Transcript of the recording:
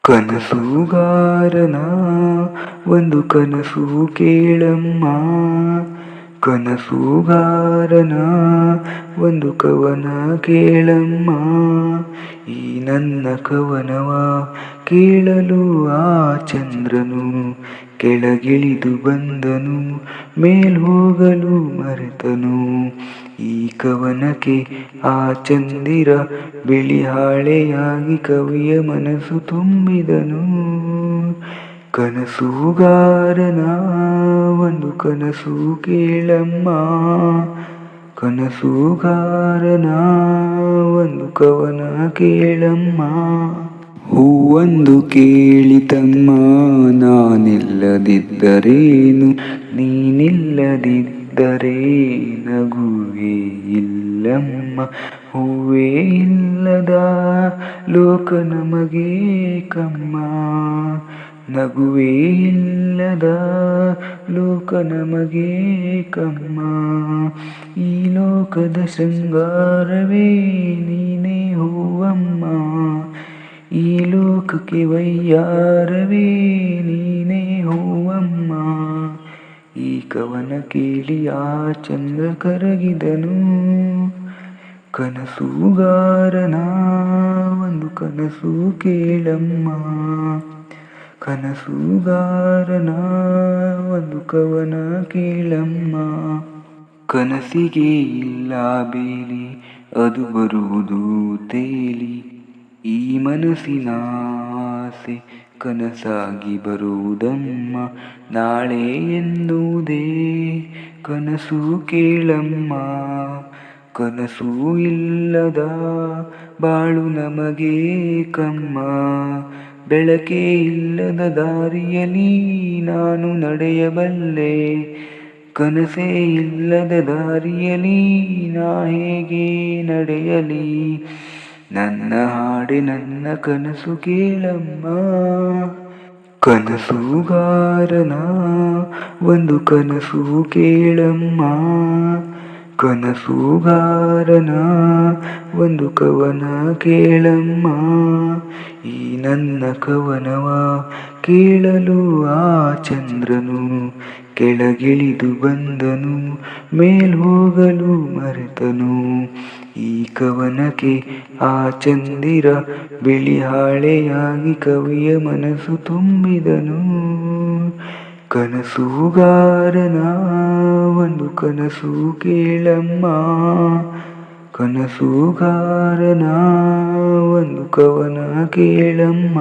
ಕನಸುಗಾರನ ಒಂದು ಕನಸು ಕೇಳಮ್ಮ, ಕನಸುಗಾರನ ಒಂದು ಕವನ ಕೇಳಮ್ಮ. ಈ ನನ್ನ ಕವನವ ಕೇಳಲು ಆ ಚಂದ್ರನು ಕೆಳಗಿಳಿದು ಬಂದನು, ಮೇಲ್ಹೋಗಲು ಮರೆತನು. ಈ ಕವನಕ್ಕೆ ಆ ಚಂದಿರ ಬಿಳಿ ಹಾಳೆಯಾಗಿ ಕವಿಯ ಮನಸ್ಸು ತುಂಬಿದನು. ಕನಸುಗಾರನ ಒಂದು ಕನಸು ಕೇಳಮ್ಮ, ಕನಸುಗಾರನ ಒಂದು ಕವನ ಕೇಳಮ್ಮ. ಹೂವೊಂದು ಕೇಳಿತಮ್ಮ, ನಾನಿಲ್ಲದಿದ್ದರೇನು, ನೀನಿಲ್ಲದಿದ್ದರೆ ನಗುವೇ ಇಲ್ಲಮ್ಮ. ಹೂವೇ ಇಲ್ಲದ ಲೋಕ ನಮಗೆ ಕಮ್ಮ, ನಗುವೇ ಇಲ್ಲದ ಲೋಕ ನಮಗೆ ಕಮ್ಮ. ಈ ಲೋಕದ ಶೃಂಗಾರವೇ ನೀನೇ ಹೂವಮ್ಮ, ಈ ಲೋಕಕ್ಕೆ ವೈಯಾರವೇ ನೀನೇ ಹೂವಮ್ಮ. ಈ ಕವನ ಕೇಳಿ ಆ ಚಂದ್ರ ಕರಗಿದನು. ಕನಸುಗಾರನ ಒಂದು ಕನಸು ಕೇಳಮ್ಮ, ಕನಸುಗಾರನ ಒಂದು ಕವನ ಕೇಳಮ್ಮ. ಕನಸಿಗೆ ಇಲ್ಲ ಬೇಲಿ, ಅದು ಬರುವುದು ತೇಲಿ. ಈ ಮನಸ್ಸಿನ ಆಸೆ ಕನಸಾಗಿ ಬರುವುದಮ್ಮ. ನಾಳೆ ಎನ್ನುವುದೇ ಕನಸು ಕೇಳಮ್ಮ, ಕನಸು ಇಲ್ಲದ ಬಾಳು ನಮಗೆ ಕಮ್ಮ. ಬೆಳಕೇ ಇಲ್ಲದ ದಾರಿಯಲ್ಲಿ ನಾನು ನಡೆಯಬಲ್ಲೆ, ಕನಸೇ ಇಲ್ಲದ ದಾರಿಯಲ್ಲಿ ನಾ ಹೇಗೆ ನಡೆಯಲಿ. ನನ್ನ ಹಾಡೆ ನನ್ನ ಕನಸು ಕೇಳಮ್ಮ, ಕನಸುಗಾರನ ಒಂದು ಕನಸು ಕೇಳಮ್ಮ, ಕನಸುಗಾರನ ಒಂದು ಕವನ ಕೇಳಮ್ಮ. ಈ ನನ್ನ ಕವನವ ಕೇಳಲು ಆ ಚಂದ್ರನು ಕೆಳಗಿಳಿದು ಬಂದನು, ಮೇಲ್ಹೋಗಲು ಮರೆತನು. ಈ ಕವನಕ್ಕೆ ಆ ಚಂದಿರ ಬಿಳಿ ಹಾಳೆಯಾಗಿ ಕವಿಯ ಮನಸ್ಸು ತುಂಬಿದನು. ಕನಸುಗಾರನ ಒಂದು ಕನಸು ಕೇಳಮ್ಮ, ಕನಸುಗಾರನ ಒಂದು ಕವನ ಕೇಳಮ್ಮ.